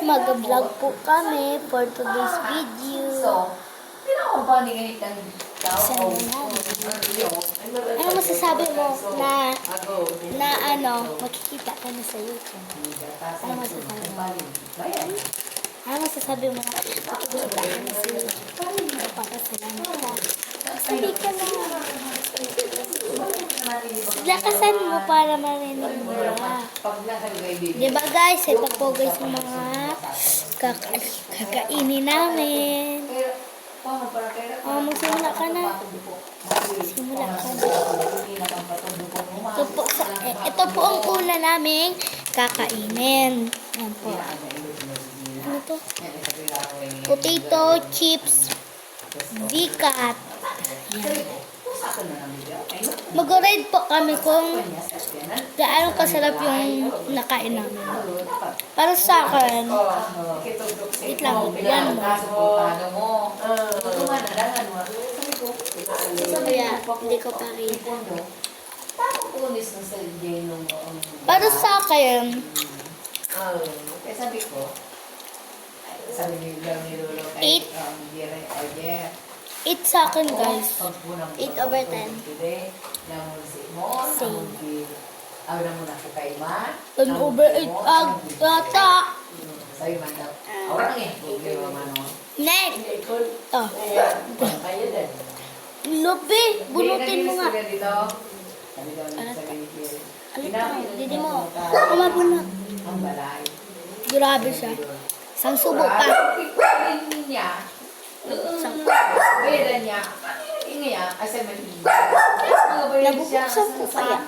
mag-vlog po kami for today's video. Ano masasabi mo na makikita ka na sa YouTube? Ano masasabi mo? Ano masasabi mo na makikita ka na sa YouTube? Papasalamat ka. Sabi ka na. Lakasan mo para marinig mo na. Diba guys, ito po guys yung mga kakainin namin. Magsimula ka na. Simula ka na. Ito po ang una naming kakainin. Yan po. Ano to? Potato chips. Bikat. Yan. Mag-rate po kami kung gaano kasarap yung nakain namin. Para sa akin, wait lang, yan mo. Kaya, hindi ko pa rin. Para sa akin, eight. 8 sa akin guys. 8/10. Same. 10/8 yata. Next. Oh. Lobe, bunutin mo nga. Didi mo. Kumabunot. Grabe siya. Isang subo pa. Nabubuksan ko kaya.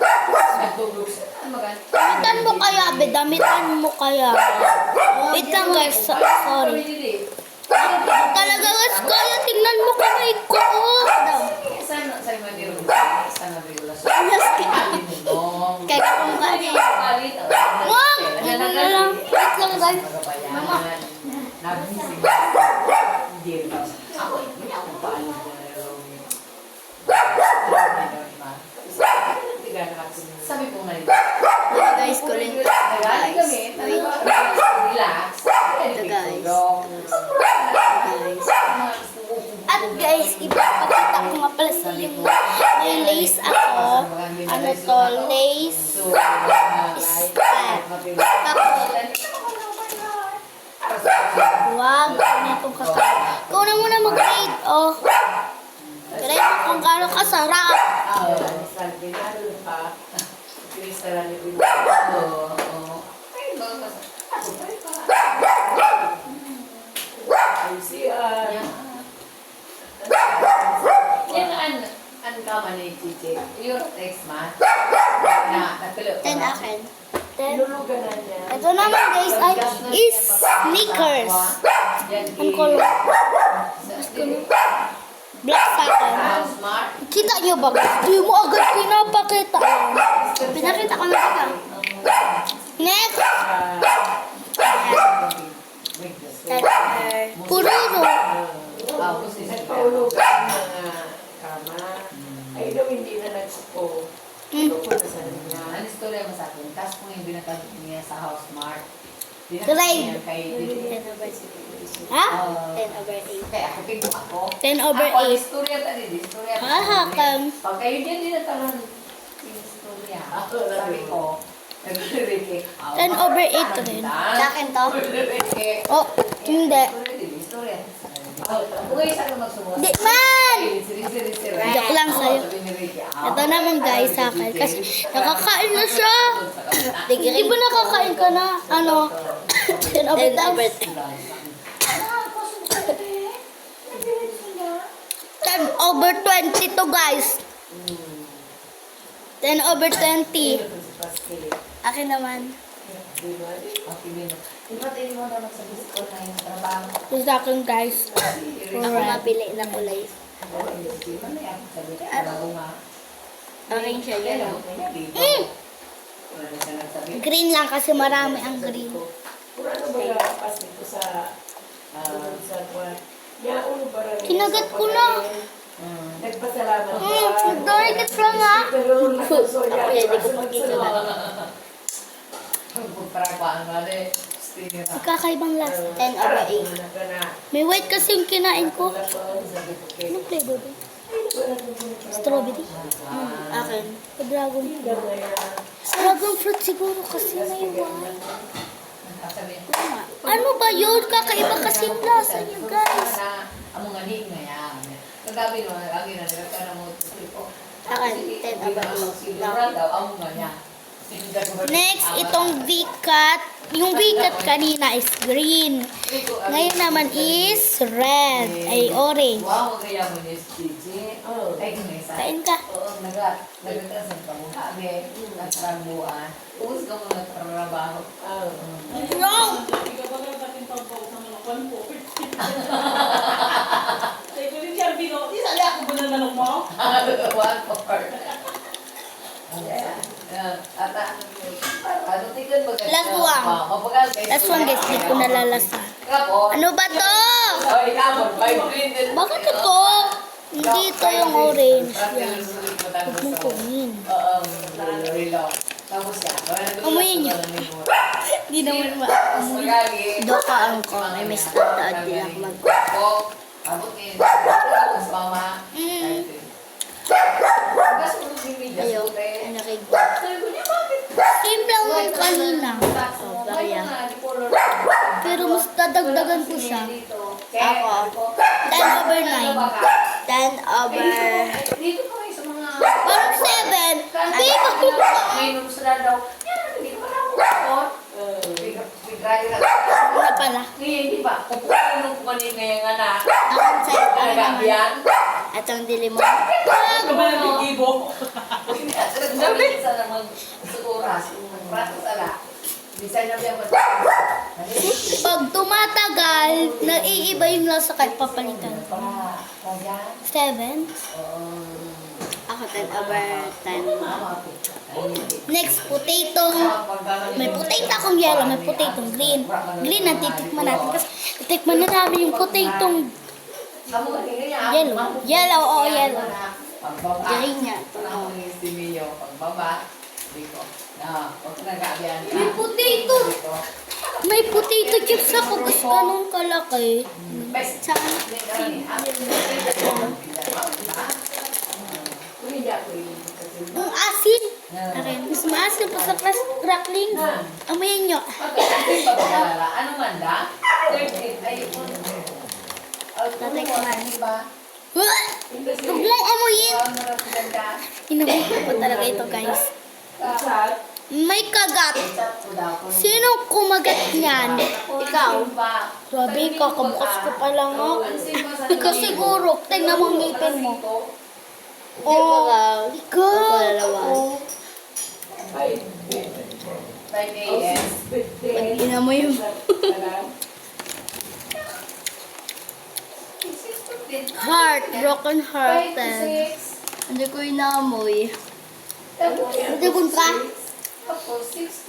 Damitan mo kaya, be. Damitan mo kaya. Wait lang guys. Sorry. Talaga guys, kaya. Tingnan mo kamay ko. Kaya kung kaya. Mom! Wait lang guys. Mama. Sabi ko nga Guys, kulit. Guys. Relax. Ito guys. At guys, ipapakita ko nga pala sa inyo. May lace ako. Ano to? Lace. Spat. Wag. Ano itong kakain? Ikaw na muna mag-grade. Oh. Grade mo kung gano'n kasarap. Kaman ni Chichi. Yung text ma. 10 akin. 10. Ito naman guys ay is sneakers. Ang color. Black sa akin. Kita nyo ba? Di mo agad pinapakita. Pinakita ko na kita. Next. Pururo. Ay daw hindi na nagsuko. Ang istorya mo sa akin, tapos kung yung binatag niya sa Housemart, Grade. Ha? 10/8. Kaya ako pick ako. 10/8. Ako, istorya tadi, istorya. Hahakan. Pag kayo dyan, di natalan yung istorya. Sabi ko, nag-recake. 10/8 rin. Sa akin to? Oh, hindi. Istorya. Kung kayo saan magsumuha. Di man! Joke lang sa'yo. Ito naman guys sa akin. Kasi nakakain na siya. Di ba nakakain ka na? Ano? 10/10. 10/20 to guys. 10/20. Akin naman. Ito sa akin guys. Ako mapili na kulay. Akin siya yun. Green lang kasi marami ang green. Kinagat ko na. Nagpasalamat ka. Nagdarigit lang ha. Ako hindi ko pakita na. Pagpaparakwaan nga rin. Kakaibang lasa. 10 over 8. May white kasi yung kinain ko. Anong flavor ba? Strawberry? Akin. Dragon fruit. Dragon fruit siguro kasi may white. Ano ba yun? Kakaiba kasi yung lasa niya, guys. Amo nga din nga yan. Kagabi no, lagi na nagkana mo ko. Akin, 10 over 8. Siguro daw amo nga niya. Next, itong V-cut. Yung V-cut kanina is green. Ngayon naman is red. Ay, orange. Wow, kaya mo ni Gigi. Ay, kumesa. Kain ka. Oo, nagkakasan ka mo. Habi, nagtrabuan. Ubus ka mo nagtrabaho. Wrong! One part. Ata, ano tingin ba? Last one. Last one, guys. Hindi ko nalalasa. Ano ba to? Ay, kapon, by green din. Bakit ito? Hindi ito yung orange. Yan. Huwag mong kunin. Reload. Tapos yan. Amoyin niyo. Hindi naman Dokaan ko. May miss na din ako mag... Abutin. Tapos mama. Ayaw. Ano kay Same lang yung kanina. Pero mas dadagdagan ko siya. Ako. 10 over 9. 10 over... Dito pa kayo sa mga... Parang 7. Di ba? May nusra daw. Yan, hindi ko alam. Bigray ka. Ano pala? Hindi ba? Kung nung kumanin ngayon nga na. Akong sa'yo pa naman. Nagabiyan. Atong dilim mo. Sabi sa namang sukuras. Pratos ala. Bisa na biya ba? Pag tumatagal, naiiba yung lasa kahit papalitan. 7. Ako 10 over 10. Next, potato. May potato akong yellow, may potato green. Green ang titikman natin kasi titikman na namin yung potato yellow. Yellow, oo, yellow. Green niya. Pagbaba. Dito. Huwag nag-aabiyan ka. May potato. May potato chips ako. Gusto ganun kalaki. Saan? Ang asin. Okay. Mas maasin pa sa crackling. Amoyin nyo. Ano man da? Tatay ka man. Huwag mong amoyin. Inamoy ko pa talaga ito, guys. May kagat. Sino kumagat niyan? Ikaw. Grabe, kakabukas ko pa lang, oh. Ikaw siguro. Tingnan mo ang ngipin mo. Oh, ikaw. Oh. 5 a.m. Pag mo yung heart, broken hearted. Hindi ko inaamoy. Sipon ka?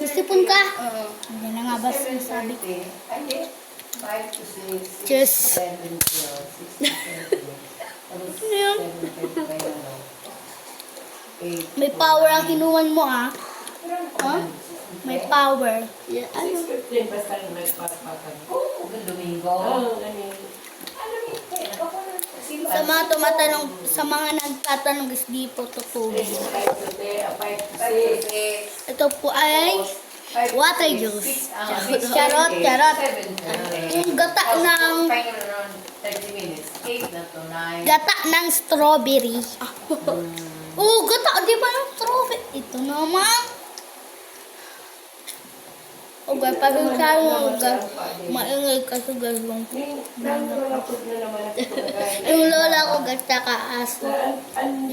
Sipon ka? Hindi na nga ba sinasabi ko? 5 to 6. Just. 7 to 6. Ano yun? May power ang kinuhan mo, ah. Huh? May power. Yeah, ano? 6:15 basta nagpapatan. Oo, Domingo. Sa mga tumatanong, sa mga nagtatanong is di po totoo. 5 to 6. Ito po ay water juice. Charot, charot. Yung gata ng 30 minutes. 8 na to 9. gata ng strawberry. Oh, gata, di ba ng strawberry? Ito naman. O guys, pag yung sabi mo, guys, maingay ka sa galwang ko. Nangarapod na naman ako pagkain. Yung lola ko, guys, tsaka aso.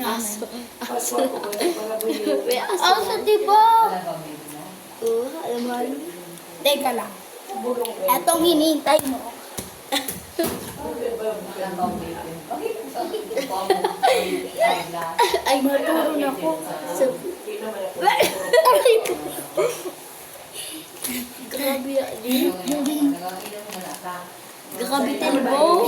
Aso. Aso ko ba yung palabuyo? Aso, di ba? Wala bang baby mo? Oo, alam mo. Teka lang. Bulong ko. Etong hinihintay mo. Wala bang baby? Bakit po mo? Ay, maturo na ko. Hindi naman ako. Aray ko. Grabe yan. Nagkakailan mo na ka. Grabe tilbo.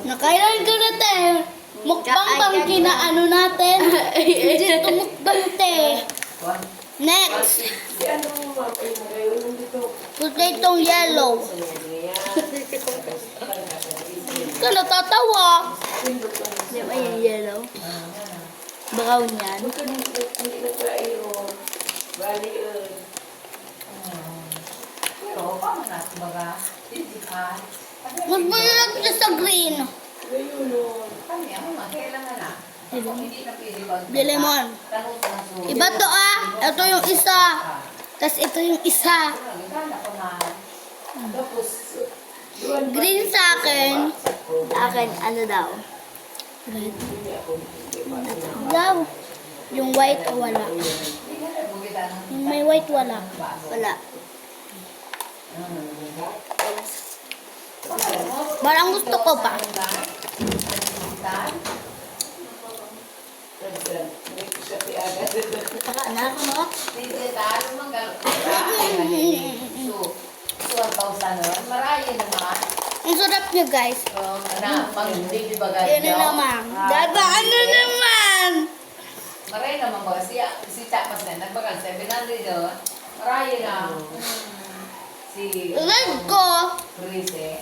Nakailan ka na, te? Mukbang bang kinaano natin? Hindi ito mukbang, te. Next, Si ano mo mapay na kayo nandito. potato yellow. Ka natatawa. Di ba yung yellow? Brown yan. Hindi na kayo. Bali, Pero, paano na? Kumbaga, titipan. Mas malulog siya sa green. ngayon o. Kami, ako nga, kailangan na. Hindi na pwede ba? Di lemon. Tanong sa naso. Iba to ah. Ito yung isa. Tapos ito yung isa. Gana ko na. Tapos, Green sa akin. Sa akin, ano daw? Red. Daw. Yung white o wala. Yung may white wala. Wala. Parang gusto ko pa. Saka na ako no? Maraya naman. Ang sarap niya guys. Na, pag-baby bagay Yun na naman. Dadaan na naman. Maraya naman ba? Si Chapas na, nagbagal 700 doon. Maraya na. Si Red ko. Chris eh.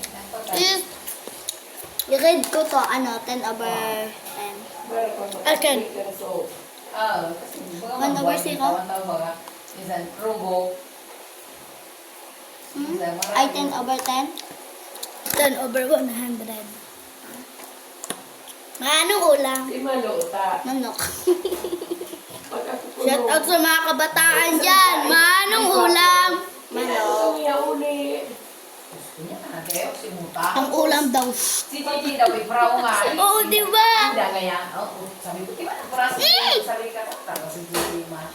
Is, yung red ko to, ano, 10 over 10. Akin. Kasi baga 1 over 0? baga. Minsan, Rubo. Ay, 10 over 10? 10 over 100. Anong ulam? Di malota. Manok. Pagkakukulong. Shout out sa mga kabataan dyan. Manong ulam? Manok. Yauli. Kunya na, kaya si Muta. Ang ulam daw. Si Titi daw, may prao nga. Oo, di ba? Hindi kaya. Sabi ko, diba ang prasa? Sabi ka, tapos si Titi ma.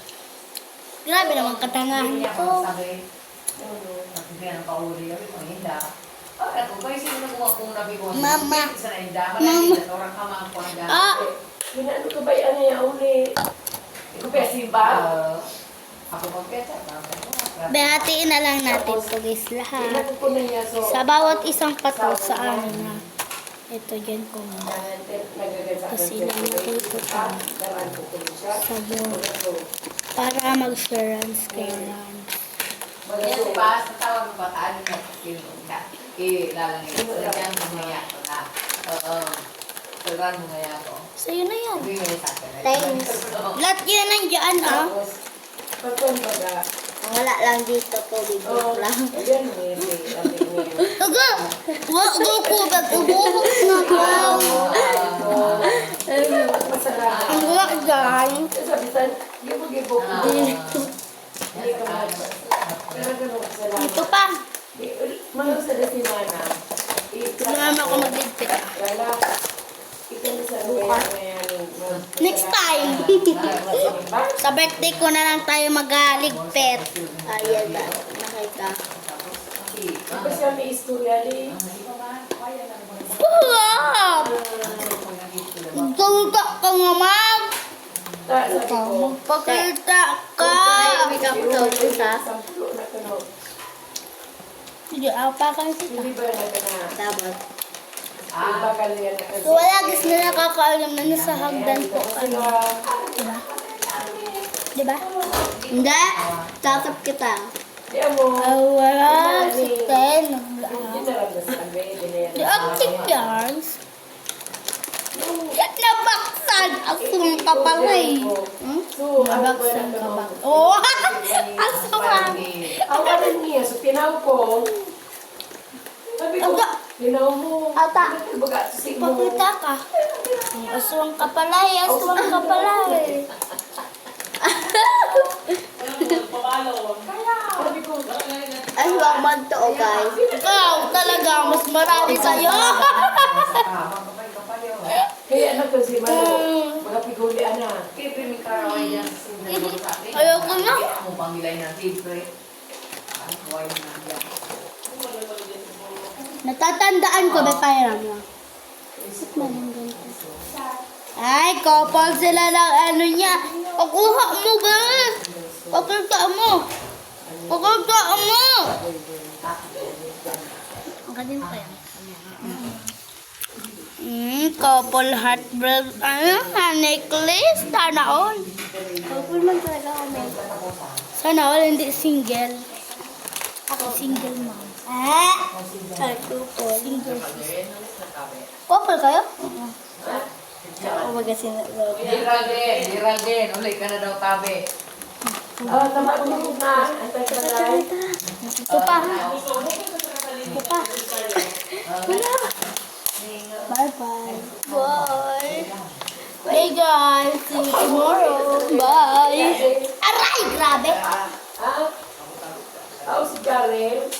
Grabe naman katangahan Hindi niya ko. sabi. Nakibigyan ng pauli. Sabi ko, hindi. Ako, kaya sino nagawa kong nabi ko? Mama. Isa na hindi. Malaki na, orang kamang ko na. Ah, Ano ka ba yan yauli? Ikaw ba simba? Ako magpeta. behatiin na lang natin to guys lahat. Tingnan ko na niya. So, Sa bawat isang pato sa amin na. Ito dyan ko muna. Kasi nilagay ko siya sa'yo. Para mag-assurance kay Lance. Yan, di ba? Sa tawag ng bataan mo, ilalangin. Diyan mo ngaya ko na. Oo. Tagaan mo ngaya ko. Sa'yo na yan. Sabi mo sa akin. Thanks. Lahat yan nandiyan ah. Pagkumbaga, Wala lang dito po. oh, lang. ayan, may Taga! Wag ko mag-ubuhok na lang. masarap. Ang wala dyan. Sabitan, gibo-gibo ko. Hindi ka masarap. Ito pa. Mga sa dasimana, Sumama ako magligpit. wala. Ikaw na sa ngayon. Next time. Sa birthday ko na lang tayo magaligpit. Ayan na. Nakita. Tapos kami istorya rin. Wow! Magsalita ka naman. Sabi ko, Magpakita ka. sampulo na kuno. Sige, apa ka kita. Hindi ba na ka na? Dapat. Bakal yan na kasi. So wala guys na nakakaalam na nasa hagdan po. Ano? Diba? Diba? Hindi. Tatap kita. Di mo. Wala. Si Ten. Yun na lang na sabi. Di active yarns. Yan nabaksan. Asum ka pala eh. Hmm? So, Nabaksan ka ba? Oh! Asum ka. Awalan niya. So, tinaw ko. Sabi ko, Aga. tinaw mo. Ata. Baga, susik mo. Pakita ka. Aswang ka pala eh. Aswang ka pala eh. Sabi ko, Aswang man to guys. Ikaw talaga. Mas marami sa'yo. kaya na to si Mano. Mga piguli ana. Ayoko na. Mo pangilay ng libre. Ang kuway na yan. Natatandaan ko ba pairam mo? Ay, couple sila ng ano niya. Pakuha mo ba? Pakita mo. Pakita mo. Ang galing pa yan. Couple heart necklace. Sana all. Couple man talaga kami. Sana all, hindi single. Ako single mom. Ay, couple. Single sis. Couple kayo? Oo. Ako magasin na. Geraldine, uli ka na daw tabi. Tama tumugod na. Antay ka na. Ito pa. Ito pa. Wala. Bye-bye. Bye. Bye guys. See you tomorrow. Bye. Aray, grabe. Ako si Karen.